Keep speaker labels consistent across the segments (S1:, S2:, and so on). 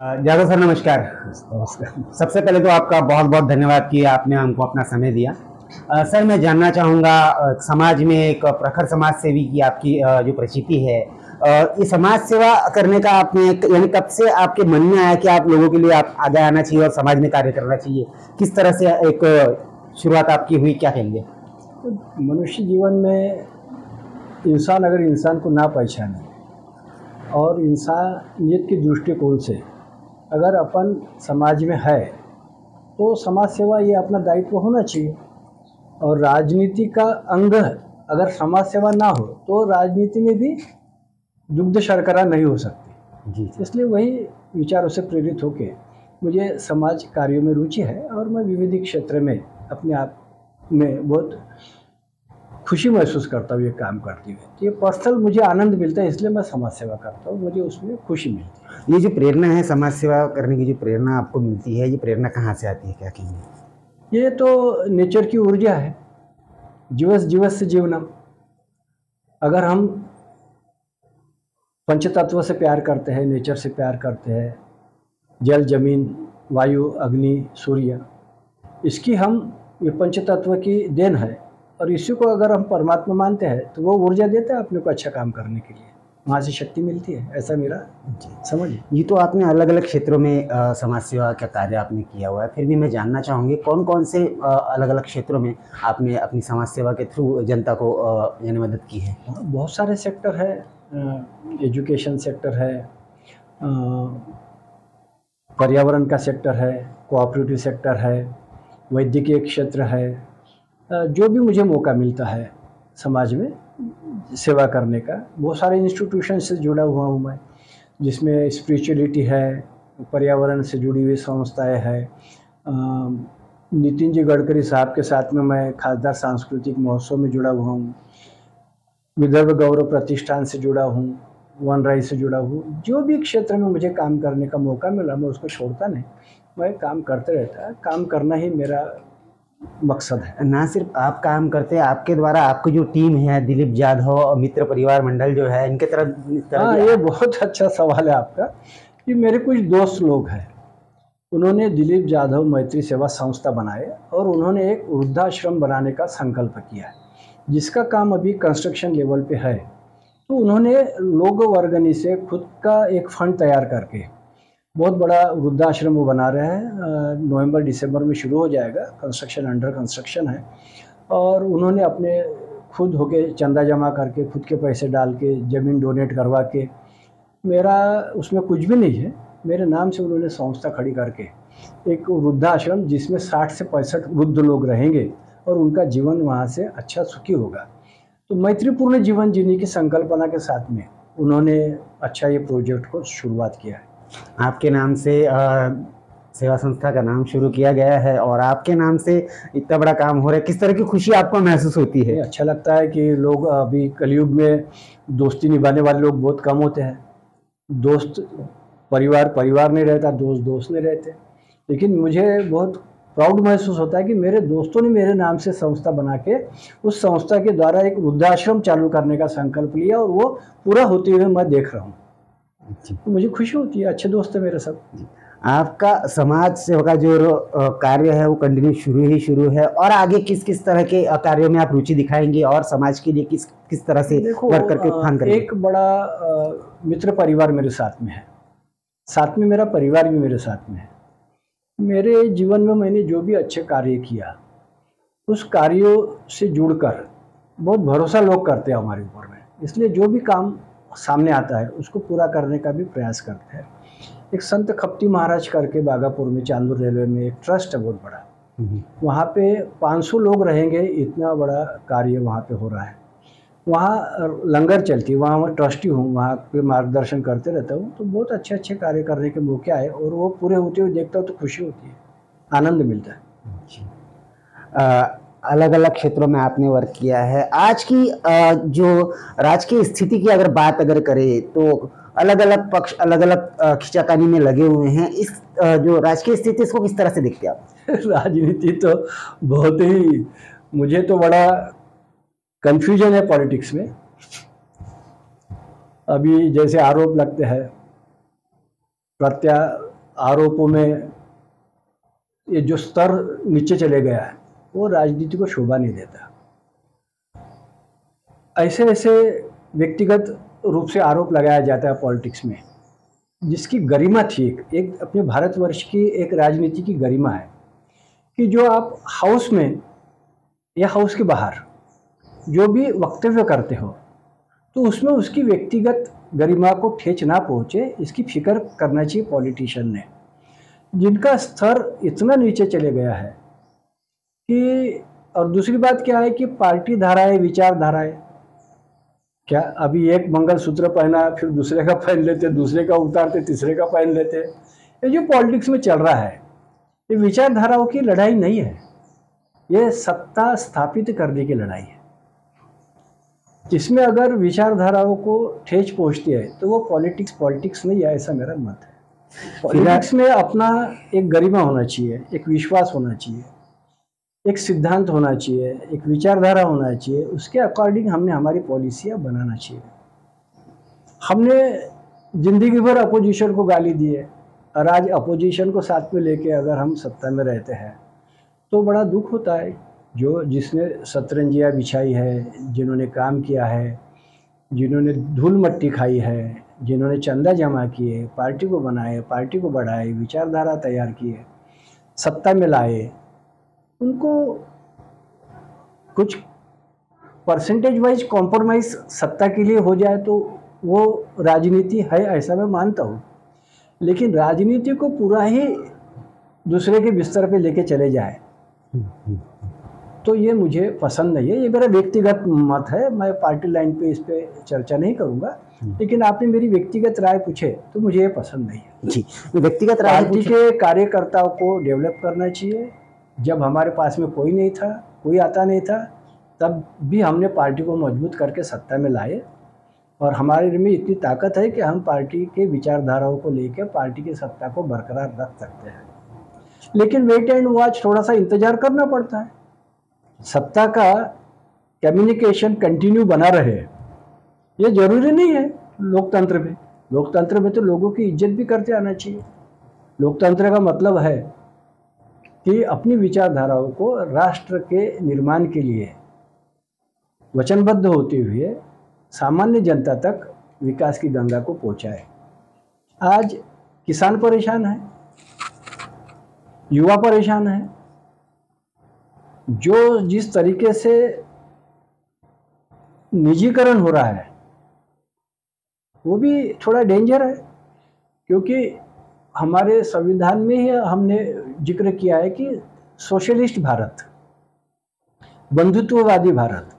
S1: Jadav sir नमस्कार।
S2: नमस्कार।
S1: सबसे पहले तो आपका बहुत बहुत धन्यवाद कि आपने हमको अपना समय दिया। सर मैं जानना चाहूँगा, समाज में एक प्रखर समाज सेवी की आपकी जो प्रचिति है, ये समाज सेवा करने का आपने यानी कब से आपके मन में आया कि आप लोगों के लिए आप आगे आना चाहिए और समाज में कार्य करना चाहिए? किस तरह से एक शुरुआत आपकी हुई, क्या कहेंगे?
S2: तो मनुष्य जीवन में इंसान अगर इंसान को ना पहचाने और इंसानियत के दृष्टिकोण से अगर अपन समाज में है तो समाज सेवा ये अपना दायित्व होना चाहिए। और राजनीति का अंग अगर समाज सेवा ना हो तो राजनीति में भी दुग्ध शर्करा नहीं हो सकती।
S1: जी जी।
S2: इसलिए वही विचारों से प्रेरित होकर मुझे समाज कार्यों में रुचि है और मैं विविध क्षेत्र में अपने आप में बहुत खुशी महसूस करता हूँ ये काम करते हुए। तो ये पर्सनल मुझे आनंद मिलता है, इसलिए मैं समाज सेवा करता हूँ, मुझे उसमें खुशी मिलती है।
S1: ये जो प्रेरणा है समाज सेवा करने की, जो प्रेरणा आपको मिलती है, ये प्रेरणा कहाँ से आती है, क्या कहेंगे?
S2: ये तो नेचर की ऊर्जा है, जीवस जीवस्य जीवनम। अगर हम पंचतत्व से प्यार करते हैं, नेचर से प्यार करते हैं, जल जमीन वायु अग्नि सूर्य, इसकी हम ये पंचतत्व की देन है और इसी को अगर हम परमात्मा मानते हैं तो वो ऊर्जा देता है अपने को अच्छा काम करने के लिए, वहाँ से शक्ति मिलती है, ऐसा मेरा समझ है।
S1: ये तो आपने अलग अलग क्षेत्रों में समाज सेवा का कार्य आपने किया हुआ है, फिर भी मैं जानना चाहूँगी कौन कौन से अलग अलग क्षेत्रों में आपने अपनी समाज सेवा के थ्रू जनता को यानी मदद की है?
S2: बहुत सारे सेक्टर है, एजुकेशन सेक्टर है, पर्यावरण का सेक्टर है, कोऑपरेटिव सेक्टर है, वैद्यकीय क्षेत्र है। जो भी मुझे मौका मिलता है समाज में सेवा करने का, बहुत सारे इंस्टीट्यूशन से जुड़ा हुआ हूँ मैं, जिसमें स्पिरिचुअलिटी है, पर्यावरण से जुड़ी हुई संस्थाएं हैं। नितिन जी गडकरी साहब के साथ में मैं खासदार सांस्कृतिक महोत्सव में जुड़ा हुआ हूँ, विदर्भ गौरव प्रतिष्ठान से जुड़ा हूँ, वनराई से जुड़ा हूँ। जो भी क्षेत्र में मुझे काम करने का मौका मिला मैं उसको छोड़ता नहीं, मैं काम करते रहता। काम करना ही मेरा मकसद है।
S1: ना सिर्फ आप काम करते हैं, आपके द्वारा आपकी जो टीम है, दिलीप जाधव और मित्र परिवार मंडल जो है, इनके तरफ
S2: हाँ, ये बहुत अच्छा सवाल है आपका कि मेरे कुछ दोस्त लोग हैं, उन्होंने दिलीप जाधव मैत्री सेवा संस्था बनाए और उन्होंने एक वृद्धाश्रम बनाने का संकल्प किया है, जिसका काम अभी कंस्ट्रक्शन लेवल पे है। तो उन्होंने लोग वर्गनी से खुद का एक फंड तैयार करके बहुत बड़ा वृद्धाश्रम वो बना रहे हैं। नवंबर दिसंबर में शुरू हो जाएगा, कंस्ट्रक्शन अंडर कंस्ट्रक्शन है। और उन्होंने अपने खुद होके चंदा जमा करके, खुद के पैसे डाल के, ज़मीन डोनेट करवा के, मेरा उसमें कुछ भी नहीं है, मेरे नाम से उन्होंने संस्था खड़ी करके एक वृद्धाश्रम जिसमें 60 से 65 वृद्ध लोग रहेंगे और उनका जीवन वहाँ से अच्छा सुखी होगा। तो मैत्रीपूर्ण जीवन जीने की संकल्पना के साथ में उन्होंने अच्छा ये प्रोजेक्ट को शुरुआत किया है।
S1: आपके नाम से सेवा संस्था का नाम शुरू किया गया है और आपके नाम से इतना बड़ा काम हो रहा है, किस तरह की खुशी आपको महसूस होती है?
S2: अच्छा लगता है कि लोग अभी कलयुग में दोस्ती निभाने वाले लोग बहुत कम होते हैं। दोस्त परिवार परिवार नहीं रहता, दोस्त दोस्त नहीं रहते। लेकिन मुझे बहुत प्राउड महसूस होता है कि मेरे दोस्तों ने मेरे नाम से संस्था बना के उस संस्था के द्वारा एक वृद्धाश्रम चालू करने का संकल्प लिया और वो पूरा होते हुए मैं देख रहा हूँ। तो मुझे खुशी होती है, अच्छे दोस्त है मेरे सब।
S1: आपका समाज सेवा का जो कार्य है वो कंटिन्यू शुरू है, और आगे किस किस तरह के कार्यों में आप रुचि दिखाएंगे और समाज के लिए किस किस तरह से वर्क करके उत्थान करेंगे?
S2: एक बड़ा मित्र परिवार मेरे साथ में है, साथ में मेरा परिवार भी मेरे साथ में है। मेरे जीवन में मैंने जो भी अच्छे कार्य किया उस कार्यों से जुड़कर बहुत भरोसा लोग करते हैं हमारे ऊपर में, इसलिए जो भी काम सामने आता है उसको पूरा करने का भी प्रयास करते हैं। एक संत खप्ती महाराज करके बागापुर में चांदूर रेलवे में एक ट्रस्ट है बहुत बड़ा, वहाँ पे 500 लोग रहेंगे, इतना बड़ा कार्य वहाँ पे हो रहा है। वहाँ लंगर चलती है, वहाँ मैं ट्रस्टी हूँ, वहाँ पे मार्गदर्शन करते रहता हूँ। तो बहुत अच्छे अच्छे कार्य करने के मौके आए और वो पूरे होते हुए देखता हूँ तो खुशी होती है, आनंद मिलता है।
S1: अलग अलग क्षेत्रों में आपने वर्क किया है। आज की जो राजकीय स्थिति की अगर बात करें तो अलग अलग पक्ष अलग अलग खींचातानी में लगे हुए हैं। इस जो राजकीय स्थिति, इसको किस तरह से देखते हैं आप?
S2: राजनीति तो बहुत ही, मुझे तो बड़ा कंफ्यूजन है पॉलिटिक्स में। अभी जैसे आरोप लगते हैं आरोपों में ये जो स्तर नीचे चले गया है वो राजनीति को शोभा नहीं देता। ऐसे ऐसे व्यक्तिगत रूप से आरोप लगाया जाता है पॉलिटिक्स में, जिसकी गरिमा थी एक अपने भारतवर्ष की एक राजनीति की गरिमा है कि जो आप हाउस में या हाउस के बाहर जो भी वक्तव्य करते हो तो उसमें उसकी व्यक्तिगत गरिमा को ठेच ना पहुँचे, इसकी फिक्र करना चाहिए पॉलिटिशियन ने, जिनका स्तर इतना नीचे चले गया है कि। और दूसरी बात क्या है कि पार्टी धाराएं, विचारधाराएं, क्या अभी एक मंगलसूत्र पहना फिर दूसरे का पहन लेते, दूसरे का उतारते तीसरे का पहन लेते। ये जो पॉलिटिक्स में चल रहा है ये विचारधाराओं की लड़ाई नहीं है, ये सत्ता स्थापित करने की लड़ाई है। इसमें अगर विचारधाराओं को ठेच पहुंचती है तो वो पॉलिटिक्स नहीं है, ऐसा मेरा मत है। पॉलिटिक्स में अपना एक गरिमा होना चाहिए, एक विश्वास होना चाहिए, एक सिद्धांत होना चाहिए, एक विचारधारा होना चाहिए, उसके अकॉर्डिंग हमने हमारी पॉलिसियाँ बनाना चाहिए। हमने जिंदगी भर अपोजिशन को गाली दी है और आज अपोजिशन को साथ में लेके अगर हम सत्ता में रहते हैं तो बड़ा दुख होता है। जिसने सतरंजियाँ बिछाई है, जिन्होंने काम किया है, जिन्होंने धूल मट्टी खाई है, जिन्होंने चंदा जमा किए, पार्टी को बनाए, पार्टी को बढ़ाए, विचारधारा तैयार किए, सत्ता में लाए, उनको कुछ परसेंटेज वाइज कॉम्प्रोमाइज़ सत्ता के लिए हो जाए तो वो राजनीति है, ऐसा मैं मानता हूँ। लेकिन राजनीति को पूरा ही दूसरे के बिस्तर पे लेके चले जाए तो ये मुझे पसंद नहीं है। ये मेरा व्यक्तिगत मत है, मैं पार्टी लाइन पे इस पे चर्चा नहीं करूँगा। लेकिन आपने मेरी व्यक्तिगत राय पूछे तो मुझे ये पसंद नहीं है।
S1: जी, व्यक्तिगत राय
S2: पार्टी के कार्यकर्ताओं को डेवलप करना चाहिए। जब हमारे पास में कोई नहीं था, कोई आता नहीं था, तब भी हमने पार्टी को मजबूत करके सत्ता में लाए और हमारे में इतनी ताकत है कि हम पार्टी के विचारधाराओं को लेकर पार्टी की सत्ता को बरकरार रख सकते हैं। लेकिन वेट एंड वॉच, थोड़ा सा इंतजार करना पड़ता है। सत्ता का कम्युनिकेशन कंटिन्यू बना रहे ये जरूरी नहीं है लोकतंत्र में। लोकतंत्र में तो लोगों की इज्जत भी करते आना चाहिए। लोकतंत्र का मतलब है कि अपनी विचारधाराओं को राष्ट्र के निर्माण के लिए वचनबद्ध होते हुए सामान्य जनता तक विकास की गंगा को पहुंचाए। आज किसान परेशान है, युवा परेशान है। जो जिस तरीके से निजीकरण हो रहा है वो भी थोड़ा डेंजर है, क्योंकि हमारे संविधान में ही हमने जिक्र किया है कि सोशलिस्ट भारत, बंधुत्ववादी भारत,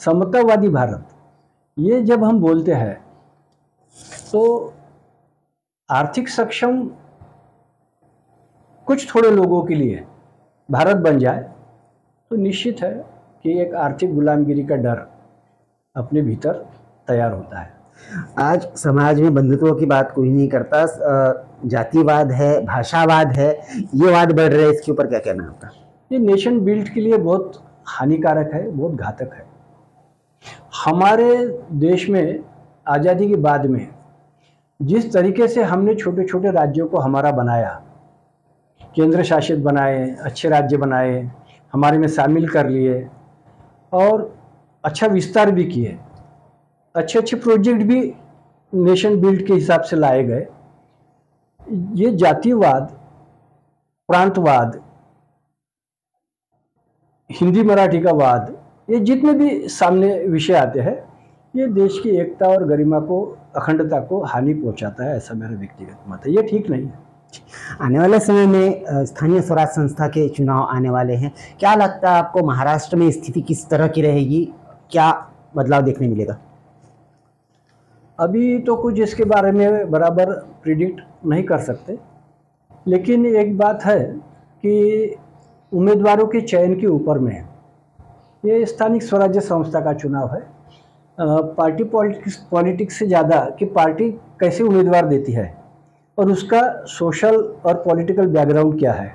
S2: समतावादी भारत, ये जब हम बोलते हैं तो आर्थिक सक्षम कुछ थोड़े लोगों के लिए भारत बन जाए तो निश्चित है कि एक आर्थिक गुलामगिरी का डर अपने भीतर तैयार होता है।
S1: आज समाज में बंधुत्व की बात कोई नहीं करता, जातिवाद है, भाषावाद है, ये वाद बढ़ रहे हैं। इसके ऊपर क्या कहना है आपका?
S2: ये नेशन बिल्ड के लिए बहुत हानिकारक है, बहुत घातक है। हमारे देश में आज़ादी के बाद में जिस तरीके से हमने छोटे छोटे राज्यों को हमारा बनाया, केंद्र शासित बनाए, अच्छे राज्य बनाए, हमारे में शामिल कर लिए और अच्छा विस्तार भी किए, अच्छे अच्छे प्रोजेक्ट भी नेशन बिल्ड के हिसाब से लाए गए। ये जातिवाद, प्रांतवाद, हिंदी मराठी का वाद, ये जितने भी सामने विषय आते हैं ये देश की एकता और गरिमा को, अखंडता को हानि पहुंचाता है, ऐसा मेरा व्यक्तिगत मत है। ये ठीक नहीं है।
S1: आने वाले समय में स्थानीय स्वराज संस्था के चुनाव आने वाले हैं, क्या लगता है आपको महाराष्ट्र में स्थिति किस तरह की रहेगी? क्या बदलाव देखने मिलेगा?
S2: अभी तो कुछ इसके बारे में बराबर प्रिडिक्ट नहीं कर सकते, लेकिन एक बात है कि उम्मीदवारों के चयन के ऊपर में ये स्थानिक स्वराज्य संस्था का चुनाव है। पार्टी पॉलिटिक्स से ज़्यादा कि पार्टी कैसे उम्मीदवार देती है और उसका सोशल और पॉलिटिकल बैकग्राउंड क्या है,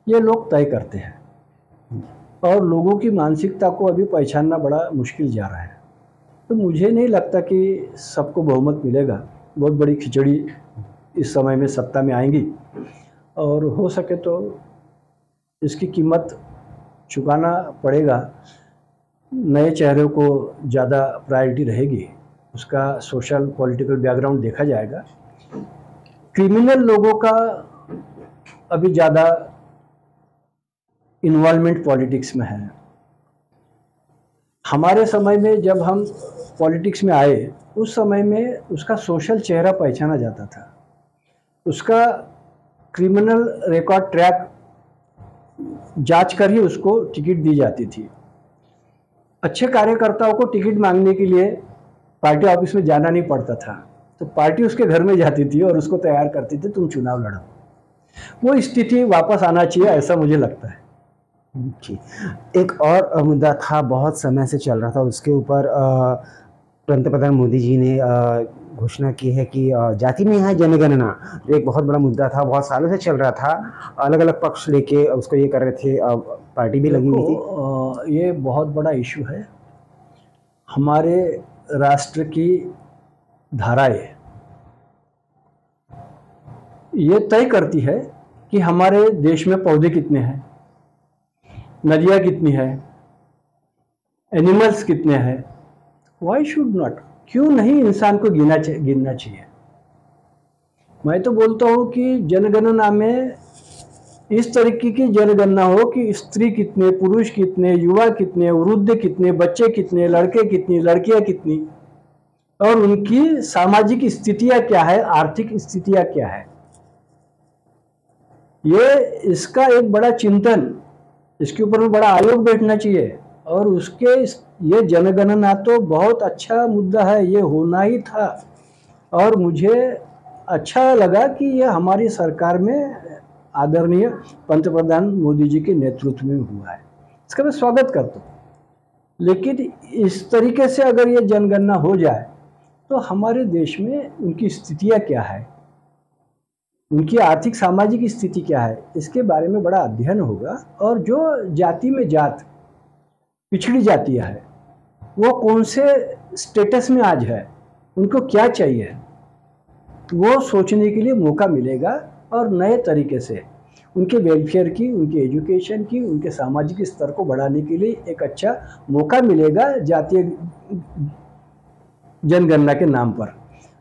S2: ये लोग तय करते हैं। और लोगों की मानसिकता को अभी पहचानना बड़ा मुश्किल जा रहा है। तो मुझे नहीं लगता कि सबको बहुमत मिलेगा। बहुत बड़ी खिचड़ी इस समय में सत्ता में आएंगी और हो सके तो इसकी कीमत चुकाना पड़ेगा। नए चेहरों को ज़्यादा प्रायोरिटी रहेगी, उसका सोशल पॉलिटिकल बैकग्राउंड देखा जाएगा। क्रिमिनल लोगों का अभी ज़्यादा इन्वॉल्वमेंट पॉलिटिक्स में है। हमारे समय में जब हम पॉलिटिक्स में आए उस समय में उसका सोशल चेहरा पहचाना जाता था, उसका क्रिमिनल रिकॉर्ड ट्रैक जांच कर ही उसको टिकट दी जाती थी। अच्छे कार्यकर्ताओं को टिकट मांगने के लिए पार्टी ऑफिस में जाना नहीं पड़ता था, तो पार्टी उसके घर में जाती थी और उसको तैयार करती थी, तुम चुनाव लड़ो। वो स्थिति वापस आना चाहिए, ऐसा मुझे लगता है।
S1: जी, एक और मुद्दा था, बहुत समय से चल रहा था, उसके ऊपर पंतप्रधान मोदी जी ने घोषणा की है कि जाति में है जनगणना, जो एक बहुत बड़ा मुद्दा था, बहुत सालों से चल रहा था, अलग अलग पक्ष लेके उसको ये कर रहे थे, पार्टी भी लगी हुई थी।
S2: ये बहुत बड़ा इशू है। हमारे राष्ट्र की धाराएं ये तय करती है कि हमारे देश में पौधे कितने हैं, नदियाँ कितनी है, एनिमल्स कितने हैं। वाई शुड नॉट, क्यों नहीं इंसान को गिनना चाहिए। मैं तो बोलता हूँ कि जनगणना में इस तरीके की जनगणना हो कि स्त्री कितने, पुरुष कितने, युवा कितने, वृद्ध कितने, बच्चे कितने, लड़के कितनी, लड़कियाँ कितनी, और उनकी सामाजिक स्थितियाँ क्या है, आर्थिक स्थितियाँ क्या है। ये इसका एक बड़ा चिंतन, इसके ऊपर में बड़ा आयोग बैठना चाहिए। और उसके ये जनगणना तो बहुत अच्छा मुद्दा है, ये होना ही था। और मुझे अच्छा लगा कि ये हमारी सरकार में आदरणीय पंतप्रधान मोदी जी के नेतृत्व में हुआ है, इसका मैं स्वागत करता हूँ। लेकिन इस तरीके से अगर ये जनगणना हो जाए तो हमारे देश में उनकी स्थितियाँ क्या है, उनकी आर्थिक सामाजिक स्थिति क्या है, इसके बारे में बड़ा अध्ययन होगा। और जो जाति में जात पिछड़ी जातियाँ है वो कौन से स्टेटस में आज है, उनको क्या चाहिए, वो सोचने के लिए मौका मिलेगा। और नए तरीके से उनके वेलफेयर की, उनके एजुकेशन की, उनके सामाजिक स्तर को बढ़ाने के लिए एक अच्छा मौका मिलेगा जातीय जनगणना के नाम पर।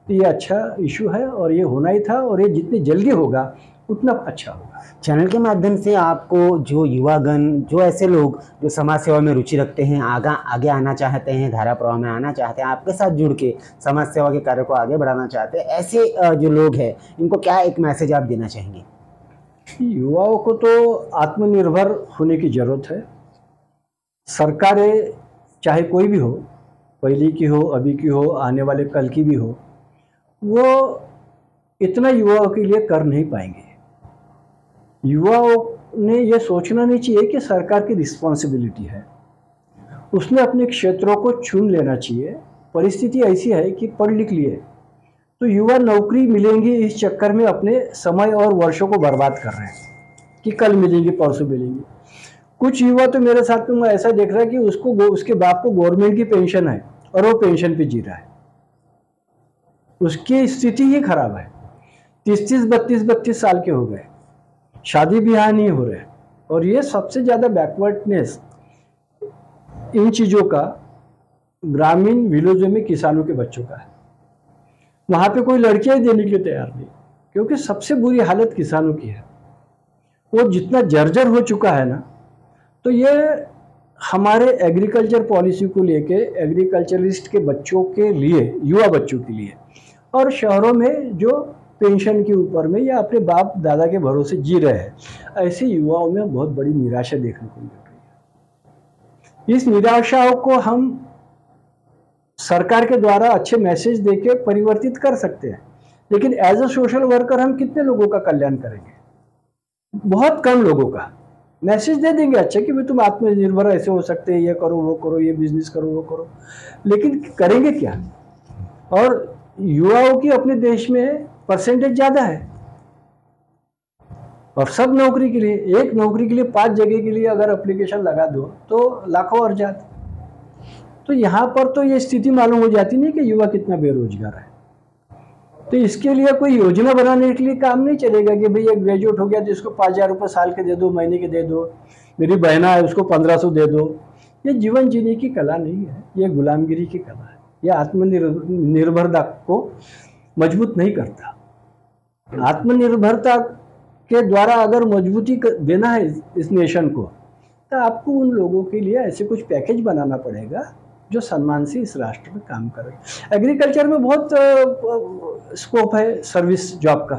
S2: तो ये अच्छा इशू है और ये होना ही था, और ये जितनी जल्दी होगा उतना अच्छा होगा।
S1: चैनल के माध्यम से आपको जो युवागण, जो ऐसे लोग जो समाज सेवा में रुचि रखते हैं, आगे आना चाहते हैं, धारा प्रवाह में आना चाहते हैं, आपके साथ जुड़ के समाज सेवा के कार्य को आगे बढ़ाना चाहते हैं, ऐसे जो लोग हैं, इनको क्या एक मैसेज आप देना चाहेंगे?
S2: युवाओं को तो आत्मनिर्भर होने की ज़रूरत है। सरकारें चाहे कोई भी हो, पहले की हो, अभी की हो, आने वाले कल की भी हो, वो इतना युवाओं के लिए कर नहीं पाएंगे। युवाओं ने यह सोचना नहीं चाहिए कि सरकार की रिस्पॉन्सिबिलिटी है, उसने अपने क्षेत्रों को चुन लेना चाहिए। परिस्थिति ऐसी है कि पढ़ लिख लिए तो युवा नौकरी मिलेंगी इस चक्कर में अपने समय और वर्षों को बर्बाद कर रहे हैं कि कल मिलेंगी, परसों मिलेंगी। कुछ युवा तो मेरे साथ में मैं ऐसा देख रहा है कि उसके बाप को गवर्नमेंट की पेंशन है और वो पेंशन पे जी रहा है, उसकी स्थिति ही खराब है। 30-30, 32-32 साल के हो गए, शादी ब्याह नहीं हो रहे। और ये सबसे ज़्यादा बैकवर्डनेस इन चीज़ों का ग्रामीण विलेजों में किसानों के बच्चों का है। वहाँ पे कोई लड़कियां देने के लिए तैयार नहीं, क्योंकि सबसे बुरी हालत किसानों की है। वो जितना जर्जर हो चुका है ना, तो ये हमारे एग्रीकल्चर पॉलिसी को लेके, एग्रीकल्चरिस्ट के बच्चों के लिए, युवा बच्चों के लिए, और शहरों में जो पेंशन के ऊपर में या अपने बाप दादा के भरोसे जी रहे हैं, ऐसे युवाओं में बहुत बड़ी निराशा देखने को मिल रही है। इस निराशाओं को हम सरकार के द्वारा अच्छे मैसेज देके परिवर्तित कर सकते हैं, लेकिन एज अ सोशल वर्कर हम कितने लोगों का कल्याण करेंगे? बहुत कम लोगों का। मैसेज दे देंगे अच्छा कि भाई तुम आत्मनिर्भर ऐसे हो सकते हैं, ये करो, वो करो, ये बिजनेस करो, वो करो, लेकिन करेंगे क्या? और युवाओं की अपने देश में परसेंटेज ज़्यादा है, और सब नौकरी के लिए, एक नौकरी के लिए 5 जगह के लिए अगर एप्लीकेशन लगा दो तो लाखों और जाते। तो यहाँ पर तो ये स्थिति मालूम हो जाती नहीं कि युवा कितना बेरोजगार है। तो इसके लिए कोई योजना बनाने के लिए काम नहीं चलेगा कि भाई एक ग्रेजुएट हो गया तो इसको 5,000 रुपये साल के दे दो, महीने के दे दो, मेरी बहना है उसको 1,500 दे दो। ये जीवन जीने की कला नहीं है, ये गुलामगिरी की कला है। ये आत्मनिर्भरता को मजबूत नहीं करता। आत्मनिर्भरता के द्वारा अगर मजबूती देना है इस नेशन को, तो आपको उन लोगों के लिए ऐसे कुछ पैकेज बनाना पड़ेगा जो सम्मान से इस राष्ट्र में काम करे। एग्रीकल्चर में बहुत स्कोप है सर्विस जॉब का।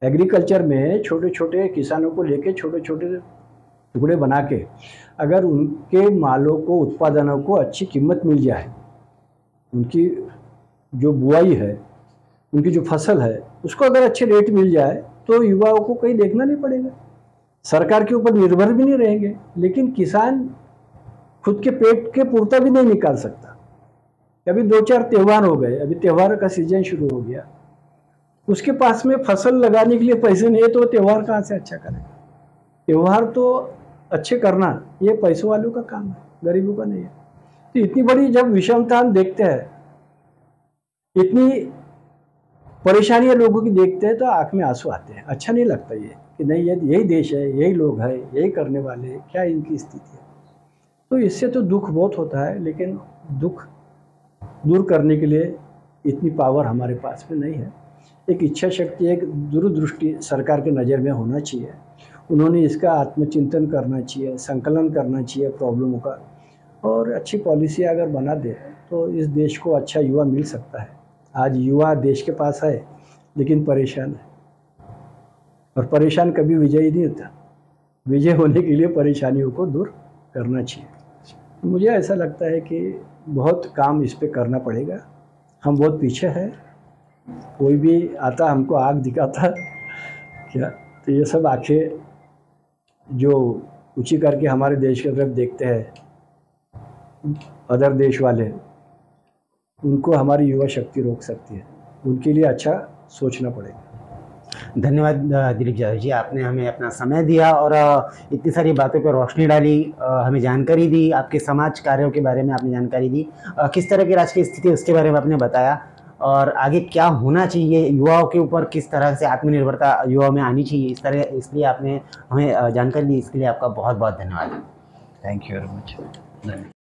S2: एग्रीकल्चर में छोटे छोटे किसानों को लेके छोटे छोटे टुकड़े बना के अगर उनके मालों को, उत्पादनों को अच्छी कीमत मिल जाए, उनकी जो बुआई है, उनकी जो फसल है, उसको अगर अच्छे रेट मिल जाए तो युवाओं को कहीं देखना नहीं पड़ेगा, सरकार के ऊपर निर्भर भी नहीं रहेंगे। लेकिन किसान खुद के पेट के पूर्ता भी नहीं निकाल सकता। अभी 2-4 त्यौहार हो गए, अभी त्यौहार का सीजन शुरू हो गया, उसके पास में फसल लगाने के लिए पैसे नहीं है तो त्यौहार कहाँ से अच्छा करेगा? त्यौहार तो अच्छे करना ये पैसों वालों का काम है, गरीबों का नहीं है। तो इतनी बड़ी जब विषमता हम देखते हैं, इतनी परेशानियां लोगों की देखते हैं, तो आंख में आंसू आते हैं। अच्छा नहीं लगता ये कि नहीं, ये यही देश है, यही लोग हैं, यही करने वाले, क्या इनकी स्थिति है। तो इससे तो दुख बहुत होता है, लेकिन दुख दूर करने के लिए इतनी पावर हमारे पास में नहीं है। एक इच्छा शक्ति, एक दूरदृष्टि सरकार के नज़र में होना चाहिए। उन्होंने इसका आत्मचिंतन करना चाहिए, संकलन करना चाहिए प्रॉब्लमों का, और अच्छी पॉलिसी अगर बना दे तो इस देश को अच्छा युवा मिल सकता है। आज युवा देश के पास है लेकिन परेशान है, और परेशान कभी विजयी नहीं होता। विजय होने के लिए परेशानियों को दूर करना चाहिए। मुझे ऐसा लगता है कि बहुत काम इस पे करना पड़ेगा। हम बहुत पीछे हैं। कोई भी आता हमको आग दिखाता क्या, तो ये सब आंखें जो ऊंची करके हमारे देश की तरफ देखते हैं अदर देश वाले, उनको हमारी युवा शक्ति रोक सकती है। उनके लिए अच्छा सोचना पड़ेगा।
S1: धन्यवाद दिलीप यादव जी, आपने हमें अपना समय दिया और इतनी सारी बातों पर रोशनी डाली, हमें जानकारी दी, आपके समाज कार्यों के बारे में आपने जानकारी दी, किस तरह की राजकीय स्थिति उसके बारे में आपने बताया, और आगे क्या होना चाहिए युवाओं के ऊपर, किस तरह से आत्मनिर्भरता युवाओं में आनी चाहिए, इसलिए आपने हमें जानकारी दी। इसके लिए आपका बहुत बहुत धन्यवाद।
S2: Thank you very much.